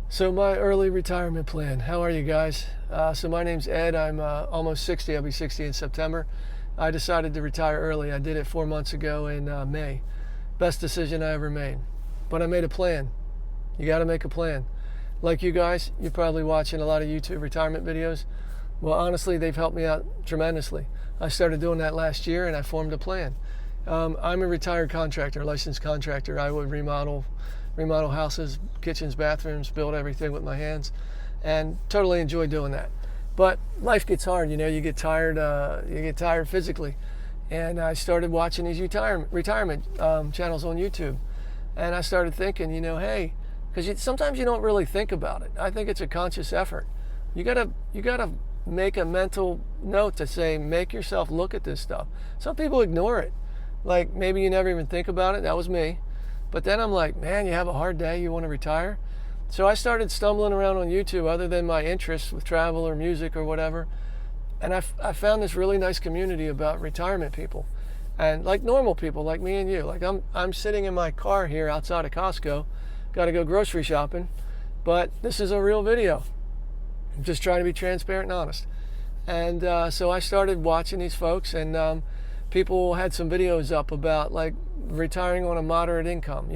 So my early retirement plan. How are you guys? So my name's Ed. I'm almost 60. I'll be 60 in September. I decided to retire early. I did it 4 months ago in May. Best decision I ever made. But I made a plan. You got to make a plan. Like you guys, you're probably watching a lot of YouTube retirement videos. Well, honestly, they've helped me out tremendously. I started doing that last year and I formed a plan. I'm a retired contractor, licensed contractor. I would remodel houses, kitchens, bathrooms, build everything with my hands, and totally enjoy doing that. But life gets hard, you get tired. You get tired physically, and I started watching these retirement channels on YouTube, and I started thinking, hey, because sometimes you don't really think about it. I think it's a conscious effort. You gotta make a mental note to say, make yourself look at this stuff. Some people ignore it. Like maybe you never even think about it. That was me. But then I'm like, man, you have a hard day, you want to retire? So I started stumbling around on YouTube other than my interests with travel or music or whatever. And I found this really nice community about retirement people. And like normal people like me and you. Like I'm sitting in my car here outside of Costco. Got to go grocery shopping. But this is a real video. I'm just trying to be transparent and honest. And so I started watching these folks, and people had some videos up about like retiring on a moderate income,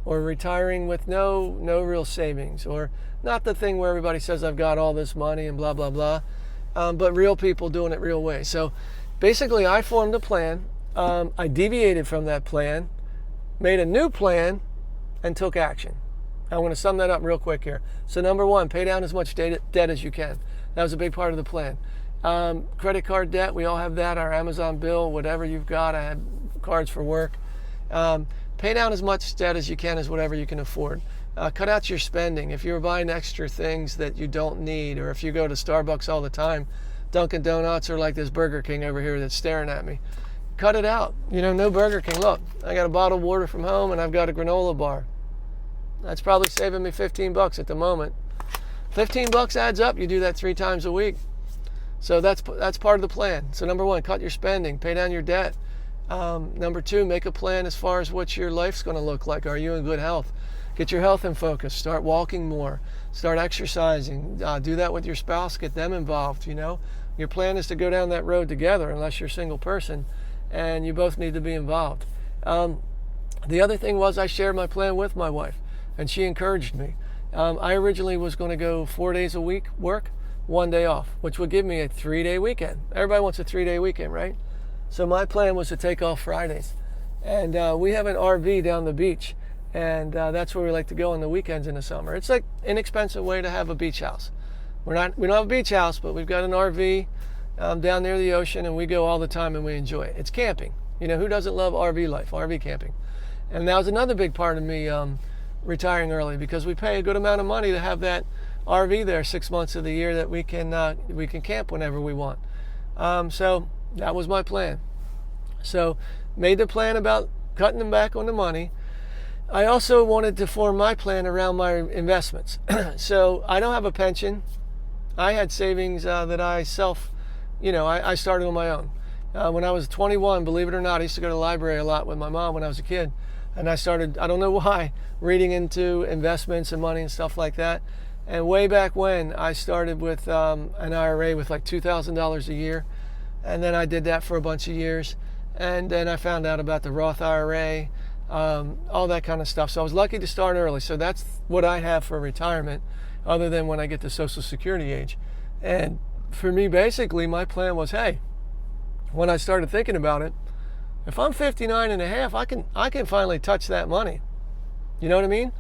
or retiring with no real savings, or not the thing where everybody says I've got all this money and blah blah blah, but real people doing it real way. So basically I formed a plan. I deviated from that plan, made a new plan, and took action. I want to sum that up real quick here. So number one, pay down as much debt as you can. That was a big part of the plan. Credit card debt, we all have that. Our Amazon bill, whatever you've got. I had cards for work. Pay down as much debt as you can, as whatever you can afford. Cut out your spending. If you're buying extra things that you don't need, or if you go to Starbucks all the time, Dunkin' Donuts, or like this Burger King over here that's staring at me, cut it out. No Burger King. Look, I got a bottled water from home and I've got a granola bar. That's probably saving me $15 at the moment. $15 adds up. You do that 3 times a week. So that's part of the plan. So number one, cut your spending, pay down your debt. Number two, make a plan as far as what your life's going to look like. Are you in good health? Get your health in focus. Start walking more. Start exercising. Do that with your spouse. Get them involved. Your plan is to go down that road together, unless you're a single person, and you both need to be involved. The other thing was I shared my plan with my wife, and she encouraged me. I originally was going to go 4 days a week work, 1 day off, which would give me a 3-day weekend. Everybody wants a 3-day weekend, right? So my plan was to take off Fridays. And we have an RV down the beach, and that's where we like to go on the weekends in the summer. It's like an inexpensive way to have a beach house. We don't have a beach house, but we've got an RV down near the ocean, and we go all the time and we enjoy it. It's camping. Who doesn't love RV life, RV camping? And that was another big part of me retiring early, because we pay a good amount of money to have that RV there 6 months of the year that we can camp whenever we want. So that was my plan. So made the plan about cutting them back on the money. I also wanted to form my plan around my investments. So I don't have a pension. I had savings that I started on my own. When I was 21, believe it or not, I used to go to the library a lot with my mom when I was a kid. And I started, I don't know why, reading into investments and money and stuff like that. And way back when, I started with an IRA with like $2,000 a year. And then I did that for a bunch of years. And then I found out about the Roth IRA, all that kind of stuff. So I was lucky to start early. So that's what I have for retirement, other than when I get to Social Security age. And for me, basically, my plan was, hey, when I started thinking about it, if I'm 59 and a half, I can finally touch that money. You know what I mean?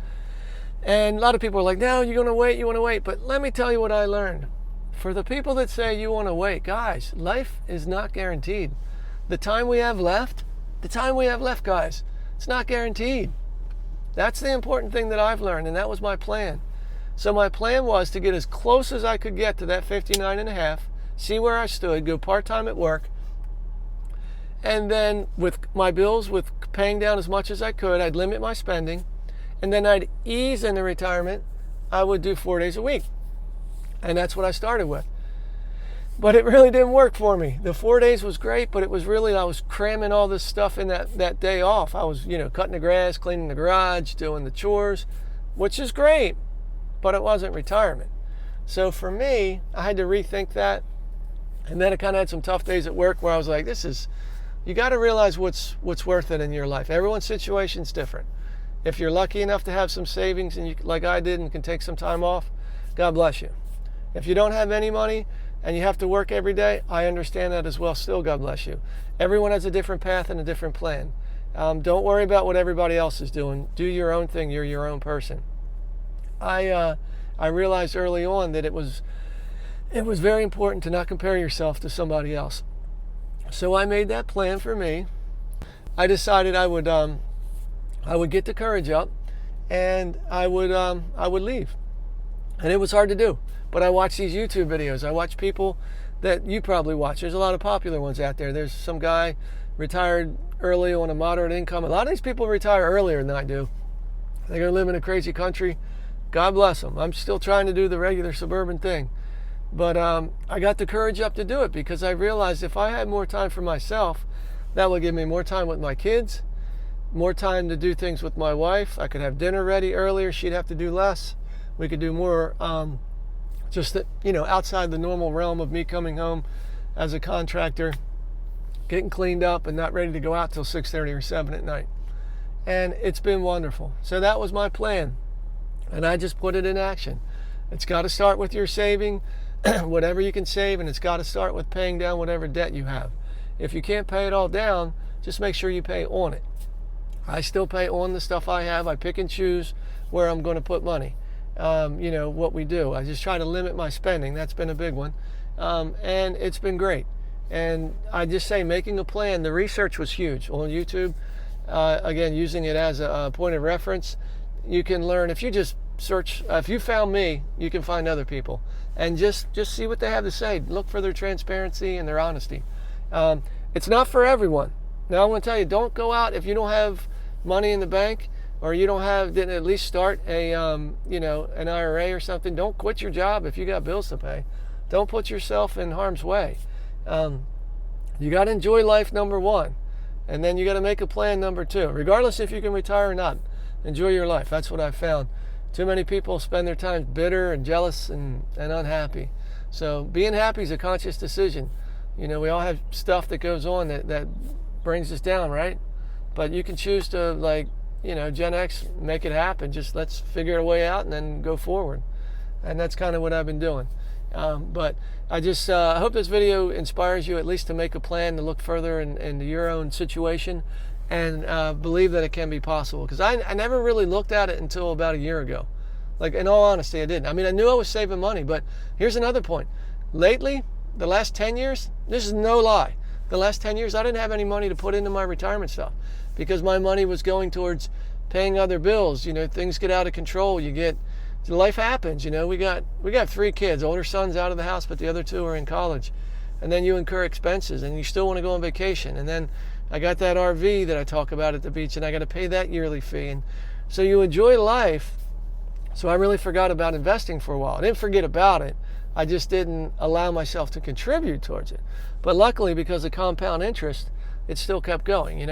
And a lot of people are like, no, you want to wait. But let me tell you what I learned. For the people that say you want to wait, guys, life is not guaranteed. The time we have left, guys, it's not guaranteed. That's the important thing that I've learned, and that was my plan. So my plan was to get as close as I could get to that 59 and a half, see where I stood, go part-time at work, and then with my bills, with paying down as much as I could, I'd limit my spending, and then I'd ease into retirement. I would do 4 days a week. And that's what I started with. But it really didn't work for me. The 4 days was great, but it was really, I was cramming all this stuff in that day off. I was, cutting the grass, cleaning the garage, doing the chores, which is great. but it wasn't retirement. So for me, I had to rethink that. And then I kind of had some tough days at work where I was like, you got to realize what's worth it in your life. Everyone's situation's different. If you're lucky enough to have some savings, and you, like I did, and can take some time off, God bless you. If you don't have any money and you have to work every day, I understand that as well. Still, God bless you. Everyone has a different path and a different plan. Don't worry about what everybody else is doing. Do your own thing. You're your own person. I realized early on that it was very important to not compare yourself to somebody else. So I made that plan for me. I decided I would get the courage up, and I would leave. And it was hard to do. But I watched these YouTube videos. I watched people that you probably watch. There's a lot of popular ones out there. There's some guy retired early on a moderate income. A lot of these people retire earlier than I do. They're going to live in a crazy country. God bless them. I'm still trying to do the regular suburban thing. But I got the courage up to do it because I realized if I had more time for myself, that would give me more time with my kids, more time to do things with my wife. I could have dinner ready earlier. She'd have to do less. We could do more just outside the normal realm of me coming home as a contractor, getting cleaned up and not ready to go out till 6:30 or 7 at night. And it's been wonderful. So that was my plan. And I just put it in action. It's got to start with your saving, whatever you can save, and it's got to start with paying down whatever debt you have. If you can't pay it all down, just make sure you pay on it. I still pay on the stuff I have. I pick and choose where I'm going to put money. What we do. I just try to limit my spending. That's been a big one. And it's been great. And I just say making a plan, the research was huge on YouTube. Again, using it as a point of reference, you can learn. If you just search, if you found me, you can find other people. And just see what they have to say. Look for their transparency and their honesty. It's not for everyone. Now, I want to tell you, don't go out if you don't have money in the bank, or you didn't at least start an IRA or something. Don't quit your job if you got bills to pay. Don't put yourself in harm's way. You got to enjoy life, number one. And then you got to make a plan, number two. Regardless if you can retire or not, enjoy your life. That's what I've found. Too many people spend their time bitter and jealous and unhappy. So being happy is a conscious decision. We all have stuff that goes on that brings us down, right? But you can choose to, Gen X, make it happen. Just let's figure a way out and then go forward. And that's kind of what I've been doing. But I just hope this video inspires you at least to make a plan to look further into your own situation and believe that it can be possible. Because I never really looked at it until about a year ago. Like, in all honesty, I didn't. I mean, I knew I was saving money, but here's another point. Lately, the last 10 years, this is no lie. The last 10 years, I didn't have any money to put into my retirement stuff because my money was going towards paying other bills. Things get out of control. Life happens. We got 3 kids. Older son's out of the house, but the other 2 are in college. And then you incur expenses, and you still want to go on vacation. And then I got that RV that I talk about at the beach, and I got to pay that yearly fee. And so you enjoy life. So I really forgot about investing for a while. I didn't forget about it. I just didn't allow myself to contribute towards it. But luckily, because of compound interest, it still kept going,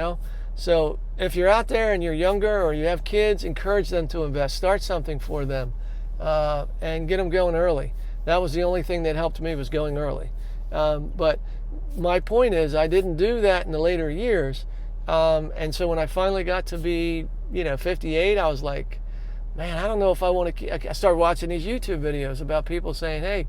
So if you're out there and you're younger or you have kids, encourage them to invest. Start something for them and get them going early. That was the only thing that helped me, was going early. But my point is, I didn't do that in the later years. And so when I finally got to be, 58, I was like, man, I don't know if I want to. I started watching these YouTube videos about people saying, hey,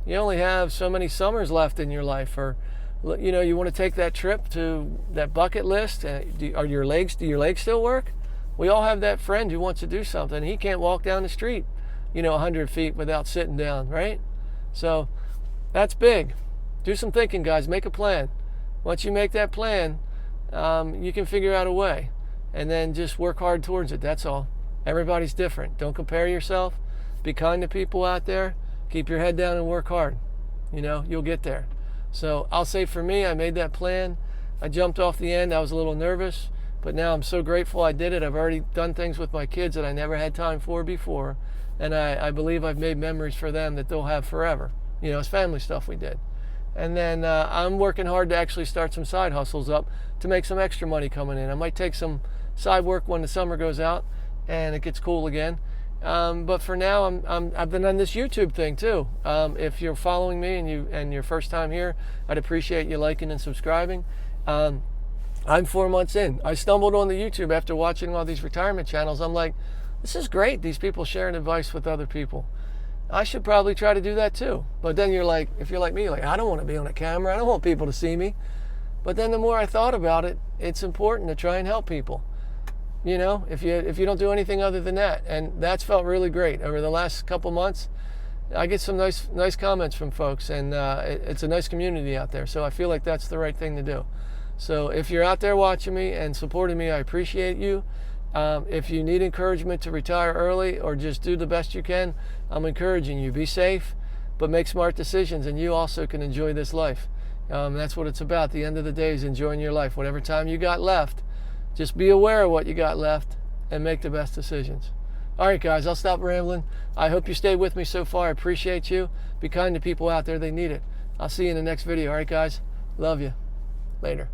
you only have so many summers left in your life, or you want to take that trip to that bucket list. Do your legs still work? We all have that friend who wants to do something. He can't walk down the street, 100 feet without sitting down, right? So that's big. Do some thinking, guys. Make a plan. Once you make that plan, you can figure out a way, and then just work hard towards it. That's all. Everybody's different. Don't compare yourself. Be kind to people out there. Keep your head down and work hard. You'll get there. So I'll say for me, I made that plan. I jumped off the end. I was a little nervous, but now I'm so grateful I did it. I've already done things with my kids that I never had time for before. And I believe I've made memories for them that they'll have forever. It's family stuff we did. And then I'm working hard to actually start some side hustles up to make some extra money coming in. I might take some side work when the summer goes out and it gets cool again. But for now, I've been on this YouTube thing too. If you're following me and you're first time here, I'd appreciate you liking and subscribing. I'm 4 months in. I stumbled on the YouTube after watching all these retirement channels. I'm like, this is great. These people sharing advice with other people. I should probably try to do that too. But then you're like, if you're like me, like, I don't want to be on a camera. I don't want people to see me. But then the more I thought about it, it's important to try and help people. You know, if you don't do anything other than that. And that's felt really great. Over the last couple months, I get some nice comments from folks, and it's a nice community out there. So I feel like that's the right thing to do. So if you're out there watching me and supporting me, I appreciate you. If you need encouragement to retire early or just do the best you can, I'm encouraging you. Be safe, but make smart decisions, and you also can enjoy this life. That's what it's about. The end of the day is enjoying your life. Whatever time you got left, just be aware of what you got left and make the best decisions. All right, guys, I'll stop rambling. I hope you stayed with me so far. I appreciate you. Be kind to people out there. They need it. I'll see you in the next video. All right, guys? Love you. Later.